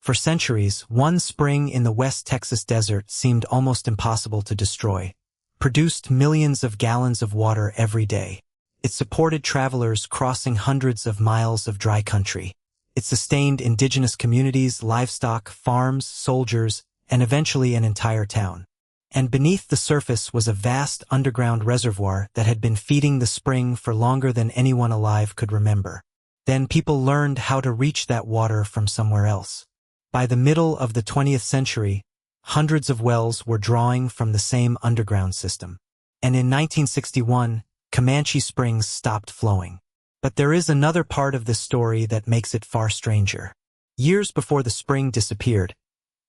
For centuries, one spring in the West Texas desert seemed almost impossible to destroy. Produced millions of gallons of water every day. It supported travelers crossing hundreds of miles of dry country. It sustained indigenous communities, livestock, farms, soldiers, and eventually an entire town. And beneath the surface was a vast underground reservoir that had been feeding the spring for longer than anyone alive could remember. Then people learned how to reach that water from somewhere else. By the middle of the 20th century, hundreds of wells were drawing from the same underground system. And in 1961, Comanche Springs stopped flowing. But there is another part of this story that makes it far stranger. Years before the spring disappeared,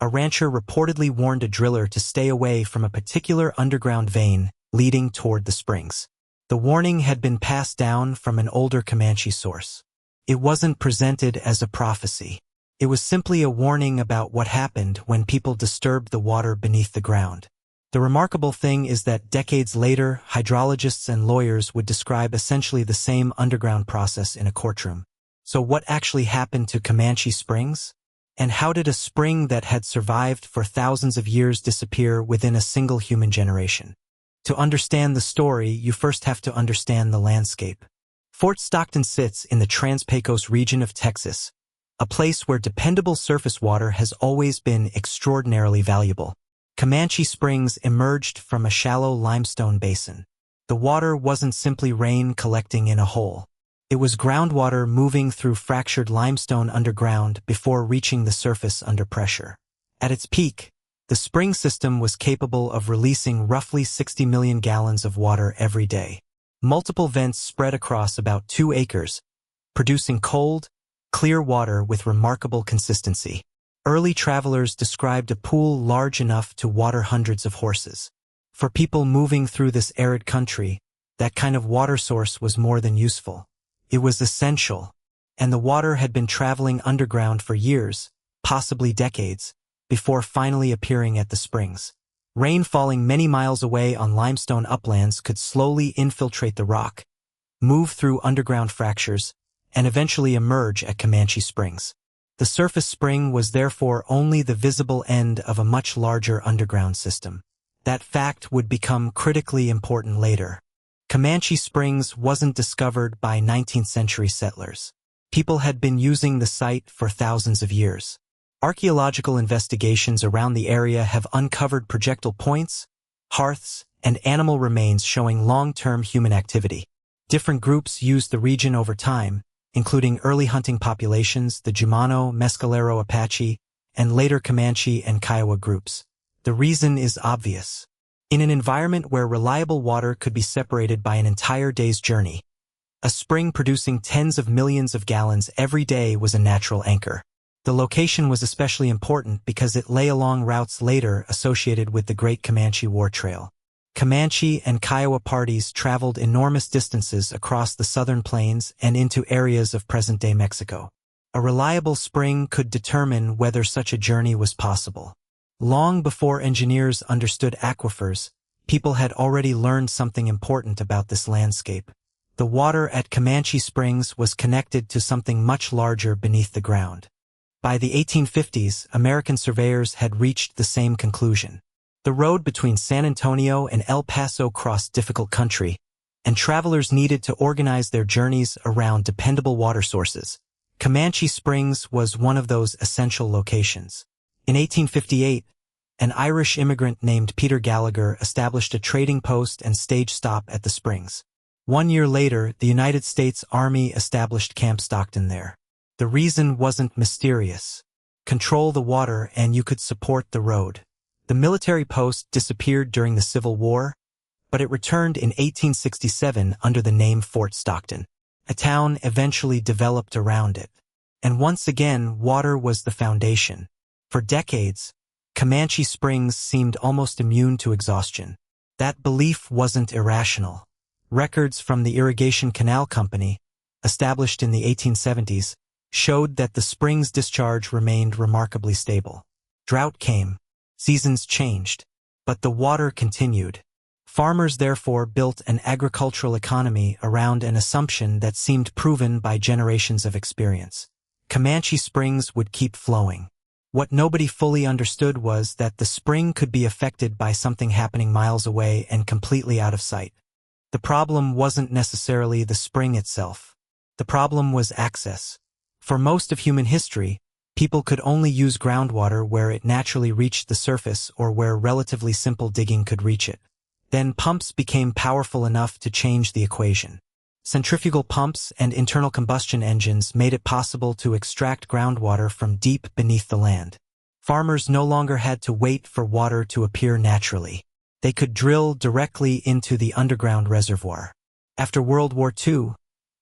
a rancher reportedly warned a driller to stay away from a particular underground vein leading toward the springs. The warning had been passed down from an older Comanche source. It wasn't presented as a prophecy. It was simply a warning about what happened when people disturbed the water beneath the ground. The remarkable thing is that decades later, hydrologists and lawyers would describe essentially the same underground process in a courtroom. So what actually happened to Comanche Springs? And how did a spring that had survived for thousands of years disappear within a single human generation? To understand the story, you first have to understand the landscape. Fort Stockton sits in the Trans-Pecos region of Texas, a place where dependable surface water has always been extraordinarily valuable. Comanche Springs emerged from a shallow limestone basin. The water wasn't simply rain collecting in a hole. It was groundwater moving through fractured limestone underground before reaching the surface under pressure. At its peak, the spring system was capable of releasing roughly 60 million gallons of water every day. Multiple vents spread across about 2 acres, producing cold, clear water with remarkable consistency. Early travelers described a pool large enough to water hundreds of horses. For people moving through this arid country, that kind of water source was more than useful. It was essential, and the water had been traveling underground for years, possibly decades, before finally appearing at the springs. Rain falling many miles away on limestone uplands could slowly infiltrate the rock, move through underground fractures, and eventually emerge at Comanche Springs. The surface spring was therefore only the visible end of a much larger underground system. That fact would become critically important later. Comanche Springs wasn't discovered by 19th century settlers. People had been using the site for thousands of years. Archaeological investigations around the area have uncovered projectile points, hearths, and animal remains showing long-term human activity. Different groups used the region over time, including early hunting populations, the Jumano, Mescalero Apache, and later Comanche and Kiowa groups. The reason is obvious. In an environment where reliable water could be separated by an entire day's journey, a spring producing tens of millions of gallons every day was a natural anchor. The location was especially important because it lay along routes later associated with the Great Comanche War Trail. Comanche and Kiowa parties traveled enormous distances across the southern plains and into areas of present-day Mexico. A reliable spring could determine whether such a journey was possible. Long before engineers understood aquifers, people had already learned something important about this landscape. The water at Comanche Springs was connected to something much larger beneath the ground. By the 1850s, American surveyors had reached the same conclusion. The road between San Antonio and El Paso crossed difficult country, and travelers needed to organize their journeys around dependable water sources. Comanche Springs was one of those essential locations. In 1858, an Irish immigrant named Peter Gallagher established a trading post and stage stop at the springs. 1 year later, the United States Army established Camp Stockton there. The reason wasn't mysterious. Control the water and you could support the road. The military post disappeared during the Civil War, but it returned in 1867 under the name Fort Stockton. A town eventually developed around it. And once again, water was the foundation. For decades, Comanche Springs seemed almost immune to exhaustion. That belief wasn't irrational. Records from the Irrigation Canal Company, established in the 1870s, showed that the spring's discharge remained remarkably stable. Drought came, seasons changed, but the water continued. Farmers therefore built an agricultural economy around an assumption that seemed proven by generations of experience. Comanche Springs would keep flowing. What nobody fully understood was that the spring could be affected by something happening miles away and completely out of sight. The problem wasn't necessarily the spring itself. The problem was access. For most of human history, people could only use groundwater where it naturally reached the surface or where relatively simple digging could reach it. Then pumps became powerful enough to change the equation. Centrifugal pumps and internal combustion engines made it possible to extract groundwater from deep beneath the land. Farmers no longer had to wait for water to appear naturally. They could drill directly into the underground reservoir. After World War II,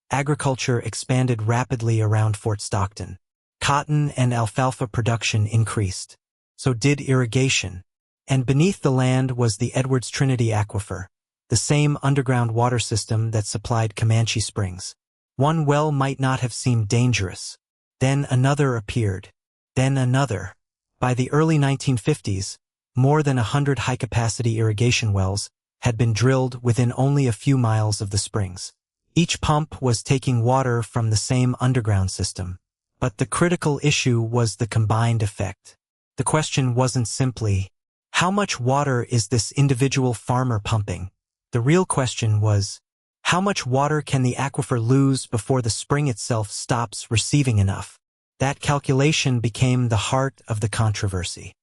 agriculture expanded rapidly around Fort Stockton. Cotton and alfalfa production increased. So did irrigation. And beneath the land was the Edwards Trinity Aquifer, the same underground water system that supplied Comanche Springs. One well might not have seemed dangerous. Then another appeared. Then another. By the early 1950s, more than 100 high-capacity irrigation wells had been drilled within only a few miles of the springs. Each pump was taking water from the same underground system. But the critical issue was the combined effect. The question wasn't simply, how much water is this individual farmer pumping? The real question was, how much water can the aquifer lose before the spring itself stops receiving enough? That calculation became the heart of the controversy.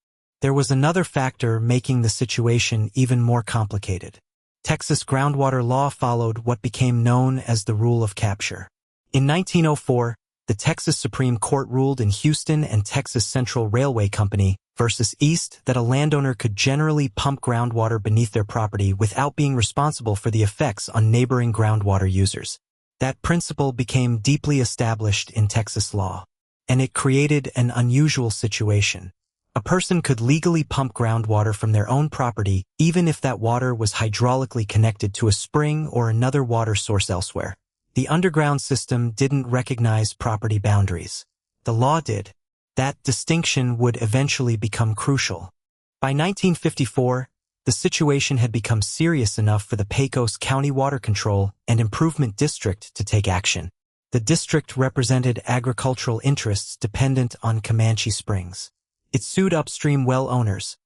There was another factor making the situation even more complicated. Texas groundwater law followed what became known as the rule of capture. In 1904, the Texas Supreme Court ruled in Houston and Texas Central Railway Company versus East that a landowner could generally pump groundwater beneath their property without being responsible for the effects on neighboring groundwater users. That principle became deeply established in Texas law, and it created an unusual situation. A person could legally pump groundwater from their own property even if that water was hydraulically connected to a spring or another water source elsewhere. The underground system didn't recognize property boundaries. The law did. That distinction would eventually become crucial. By 1954, the situation had become serious enough for the Pecos County Water Control and Improvement District to take action. The district represented agricultural interests dependent on Comanche Springs. It sued upstream well owners,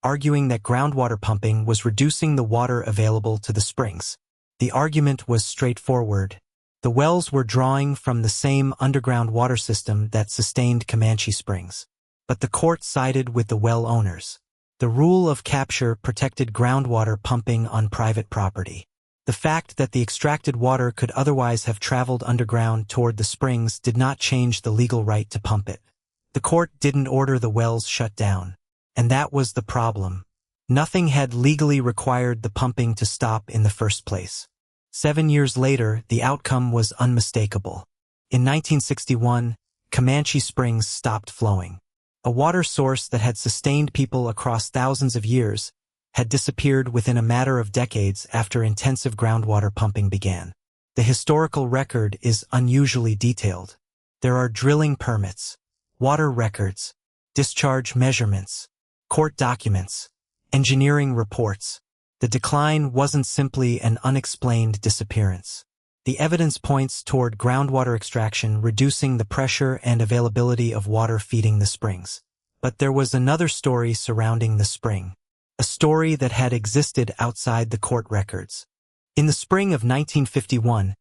arguing that groundwater pumping was reducing the water available to the springs. The argument was straightforward. The wells were drawing from the same underground water system that sustained Comanche Springs. But the court sided with the well owners. The rule of capture protected groundwater pumping on private property. The fact that the extracted water could otherwise have traveled underground toward the springs did not change the legal right to pump it. The court didn't order the wells shut down. And that was the problem. Nothing had legally required the pumping to stop in the first place. 7 years later, the outcome was unmistakable. In 1961, Comanche Springs stopped flowing. A water source that had sustained people across thousands of years had disappeared within a matter of decades after intensive groundwater pumping began. The historical record is unusually detailed. There are drilling permits, water records, discharge measurements, court documents, engineering reports. The decline wasn't simply an unexplained disappearance. The evidence points toward groundwater extraction reducing the pressure and availability of water feeding the springs. But there was another story surrounding the spring, a story that had existed outside the court records. In the spring of 1951,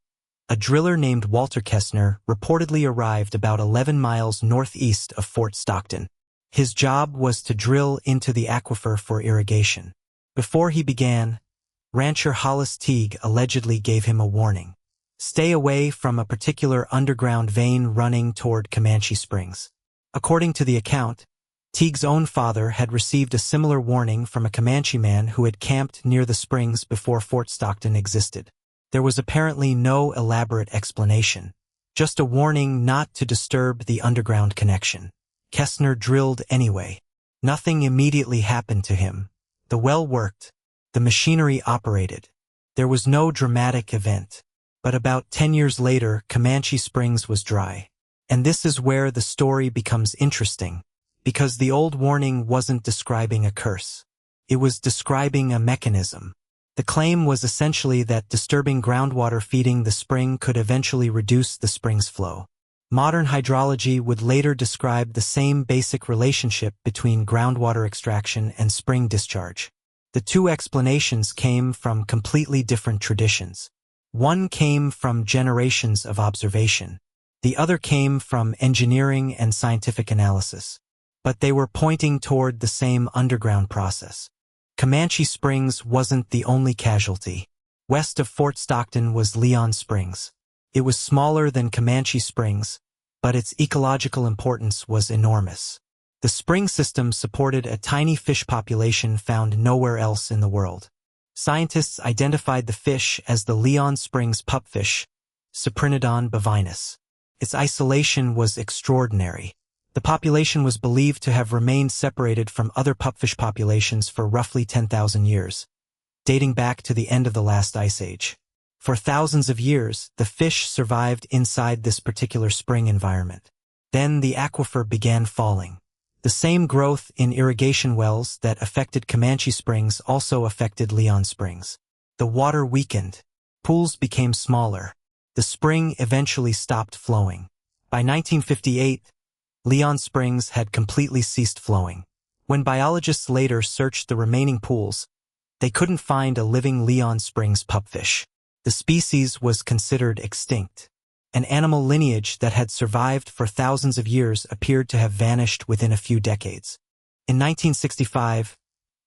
a driller named Walter Kessner reportedly arrived about 11 miles northeast of Fort Stockton. His job was to drill into the aquifer for irrigation. Before he began, rancher Hollis Teague allegedly gave him a warning. Stay away from a particular underground vein running toward Comanche Springs. According to the account, Teague's own father had received a similar warning from a Comanche man who had camped near the springs before Fort Stockton existed. There was apparently no elaborate explanation, just a warning not to disturb the underground connection. Kessner drilled anyway. Nothing immediately happened to him. The well worked. The machinery operated. There was no dramatic event. But about 10 years later, Comanche Springs was dry. And this is where the story becomes interesting, because the old warning wasn't describing a curse. It was describing a mechanism. The claim was essentially that disturbing groundwater feeding the spring could eventually reduce the spring's flow. Modern hydrology would later describe the same basic relationship between groundwater extraction and spring discharge. The two explanations came from completely different traditions. One came from generations of observation. The other came from engineering and scientific analysis. But they were pointing toward the same underground process. Comanche Springs wasn't the only casualty. West of Fort Stockton was Leon Springs. It was smaller than Comanche Springs, but its ecological importance was enormous. The spring system supported a tiny fish population found nowhere else in the world. Scientists identified the fish as the Leon Springs pupfish, Cyprinodon bovinus. Its isolation was extraordinary. The population was believed to have remained separated from other pupfish populations for roughly 10,000 years, dating back to the end of the last ice age. For thousands of years, the fish survived inside this particular spring environment. Then the aquifer began falling. The same growth in irrigation wells that affected Comanche Springs also affected Leon Springs. The water weakened. Pools became smaller. The spring eventually stopped flowing. By 1958, Leon Springs had completely ceased flowing. When biologists later searched the remaining pools, they couldn't find a living Leon Springs pupfish. The species was considered extinct. An animal lineage that had survived for thousands of years appeared to have vanished within a few decades. In 1965,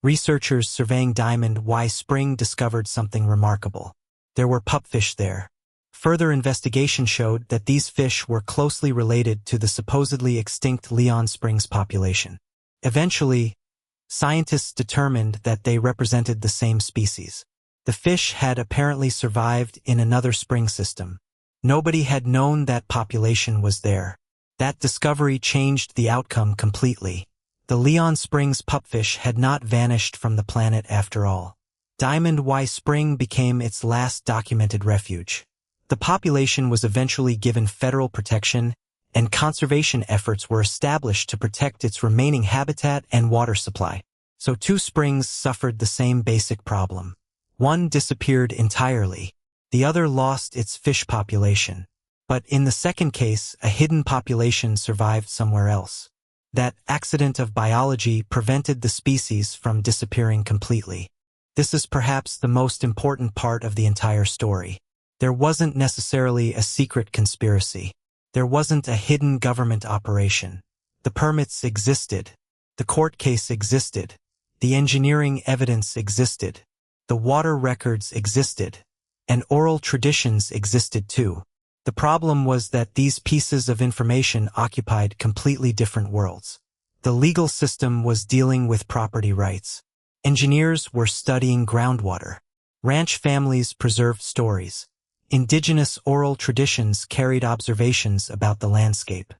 researchers surveying Diamond Y Spring discovered something remarkable. There were pupfish there. Further investigation showed that these fish were closely related to the supposedly extinct Leon Springs population. Eventually, scientists determined that they represented the same species. The fish had apparently survived in another spring system. Nobody had known that population was there. That discovery changed the outcome completely. The Leon Springs pupfish had not vanished from the planet after all. Diamond Y Spring became its last documented refuge. The population was eventually given federal protection, and conservation efforts were established to protect its remaining habitat and water supply. So two springs suffered the same basic problem. One disappeared entirely. The other lost its fish population. But in the second case, a hidden population survived somewhere else. That accident of biology prevented the species from disappearing completely. This is perhaps the most important part of the entire story. There wasn't necessarily a secret conspiracy. There wasn't a hidden government operation. The permits existed. The court case existed. The engineering evidence existed. The water records existed. And oral traditions existed too. The problem was that these pieces of information occupied completely different worlds. The legal system was dealing with property rights. Engineers were studying groundwater. Ranch families preserved stories. Indigenous oral traditions carried observations about the landscape.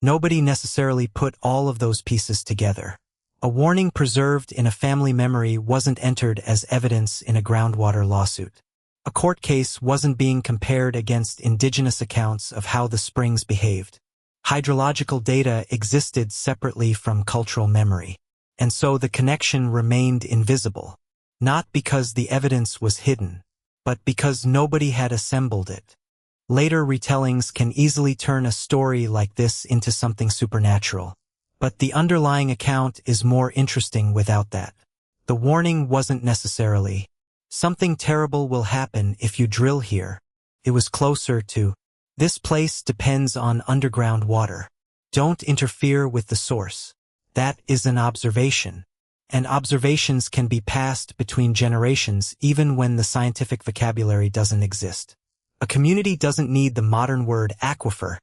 Nobody necessarily put all of those pieces together. A warning preserved in a family memory wasn't entered as evidence in a groundwater lawsuit. A court case wasn't being compared against indigenous accounts of how the springs behaved. Hydrological data existed separately from cultural memory, and so the connection remained invisible, not because the evidence was hidden, but because nobody had assembled it. Later retellings can easily turn a story like this into something supernatural, but the underlying account is more interesting without that. The warning wasn't necessarily, "Something terrible will happen if you drill here." It was closer to, "This place depends on underground water. Don't interfere with the source." That is an observation. And observations can be passed between generations even when the scientific vocabulary doesn't exist. A community doesn't need the modern word aquifer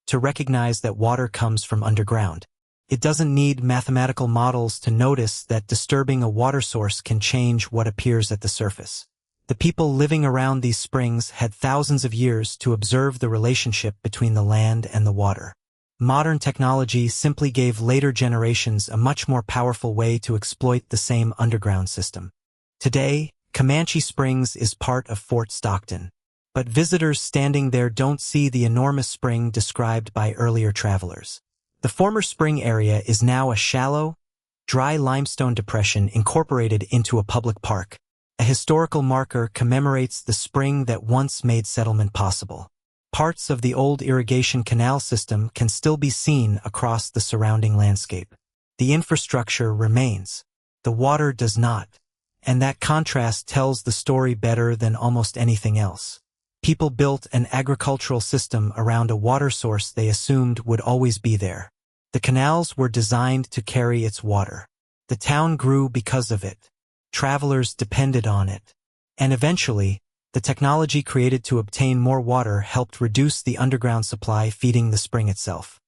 to recognize that water comes from underground. It doesn't need mathematical models to notice that disturbing a water source can change what appears at the surface. The people living around these springs had thousands of years to observe the relationship between the land and the water. Modern technology simply gave later generations a much more powerful way to exploit the same underground system. Today, Comanche Springs is part of Fort Stockton, but visitors standing there don't see the enormous spring described by earlier travelers. The former spring area is now a shallow, dry limestone depression incorporated into a public park. A historical marker commemorates the spring that once made settlement possible. Parts of the old irrigation canal system can still be seen across the surrounding landscape. The infrastructure remains. The water does not. And that contrast tells the story better than almost anything else. People built an agricultural system around a water source they assumed would always be there. The canals were designed to carry its water. The town grew because of it. Travelers depended on it. And eventually, the technology created to obtain more water helped reduce the underground supply feeding the spring itself.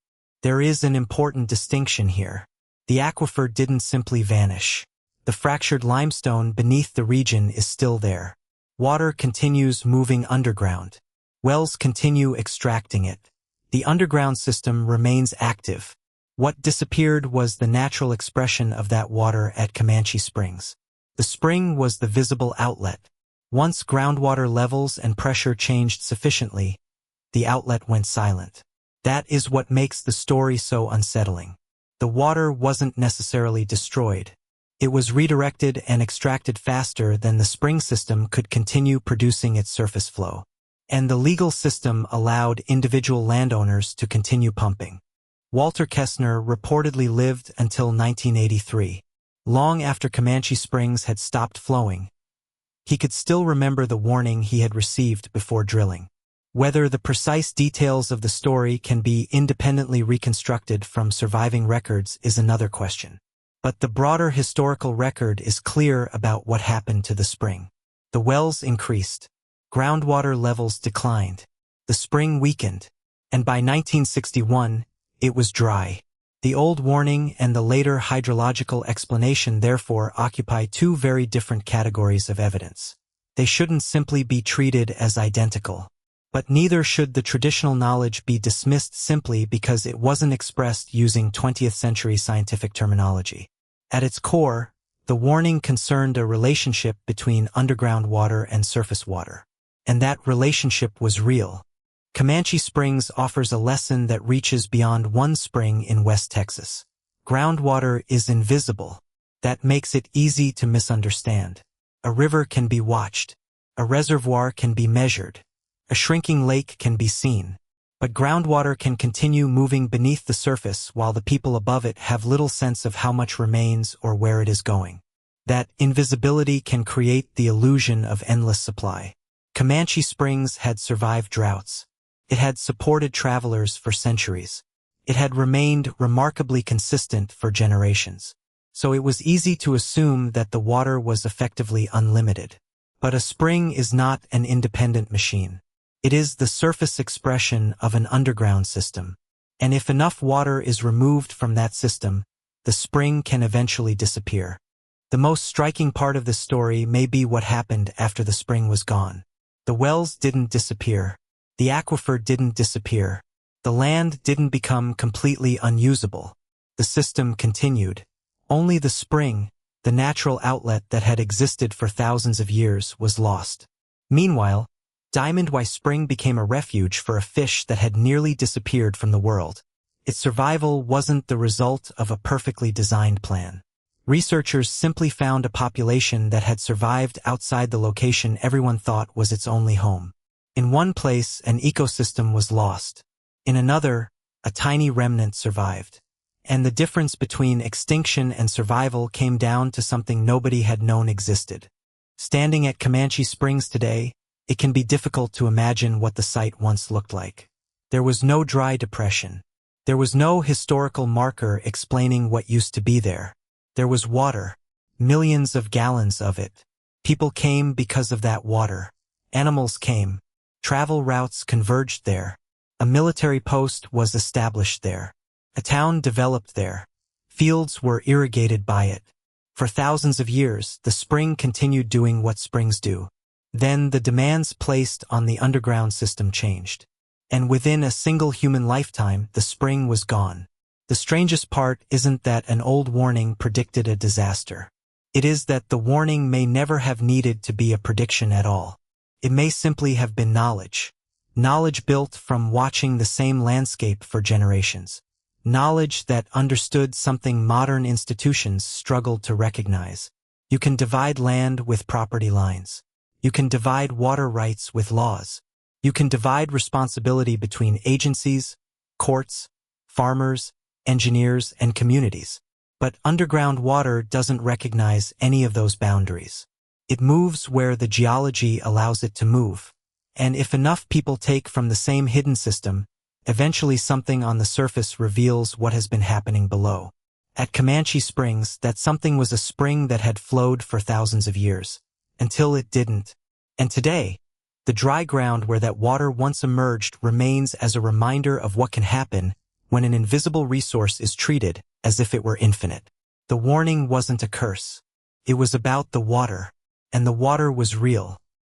There is an important distinction here. The aquifer didn't simply vanish. The fractured limestone beneath the region is still there. Water continues moving underground. Wells continue extracting it. The underground system remains active. What disappeared was the natural expression of that water at Comanche Springs. The spring was the visible outlet. Once groundwater levels and pressure changed sufficiently, the outlet went silent. That is what makes the story so unsettling. The water wasn't necessarily destroyed. It was redirected and extracted faster than the spring system could continue producing its surface flow. And the legal system allowed individual landowners to continue pumping. Walter Kessner reportedly lived until 1983. Long after Comanche Springs had stopped flowing, he could still remember the warning he had received before drilling. Whether the precise details of the story can be independently reconstructed from surviving records is another question. But the broader historical record is clear about what happened to the spring. The wells increased. Groundwater levels declined. The spring weakened. And by 1961, it was dry. The old warning and the later hydrological explanation therefore occupy two very different categories of evidence. They shouldn't simply be treated as identical. But neither should the traditional knowledge be dismissed simply because it wasn't expressed using 20th century scientific terminology. At its core, the warning concerned a relationship between underground water and surface water. And that relationship was real. Comanche Springs offers a lesson that reaches beyond one spring in West Texas. Groundwater is invisible. That makes it easy to misunderstand. A river can be watched. A reservoir can be measured. A shrinking lake can be seen. But groundwater can continue moving beneath the surface while the people above it have little sense of how much remains or where it is going. That invisibility can create the illusion of endless supply. Comanche Springs had survived droughts. It had supported travelers for centuries. It had remained remarkably consistent for generations. So it was easy to assume that the water was effectively unlimited. But a spring is not an independent machine. It is the surface expression of an underground system. And if enough water is removed from that system, the spring can eventually disappear. The most striking part of the story may be what happened after the spring was gone. The wells didn't disappear. The aquifer didn't disappear. The land didn't become completely unusable. The system continued. Only the spring, the natural outlet that had existed for thousands of years, was lost. Meanwhile, Diamond Y Spring became a refuge for a fish that had nearly disappeared from the world. Its survival wasn't the result of a perfectly designed plan. Researchers simply found a population that had survived outside the location everyone thought was its only home. In one place, an ecosystem was lost. In another, a tiny remnant survived. And the difference between extinction and survival came down to something nobody had known existed. Standing at Comanche Springs today, it can be difficult to imagine what the site once looked like. There was no dry depression. There was no historical marker explaining what used to be there. There was water, millions of gallons of it. People came because of that water. Animals came. Travel routes converged there. A military post was established there. A town developed there. Fields were irrigated by it. For thousands of years, the spring continued doing what springs do. Then the demands placed on the underground system changed. And within a single human lifetime, the spring was gone. The strangest part isn't that an old warning predicted a disaster. It is that the warning may never have needed to be a prediction at all. It may simply have been knowledge. Knowledge built from watching the same landscape for generations. Knowledge that understood something modern institutions struggled to recognize. You can divide land with property lines. You can divide water rights with laws. You can divide responsibility between agencies, courts, farmers, engineers, and communities. But underground water doesn't recognize any of those boundaries. It moves where the geology allows it to move. And if enough people take from the same hidden system, eventually something on the surface reveals what has been happening below. At Comanche Springs, that something was a spring that had flowed for thousands of years, until it didn't. And today, the dry ground where that water once emerged remains as a reminder of what can happen when an invisible resource is treated as if it were infinite. The warning wasn't a curse. It was about the water, and the water was real.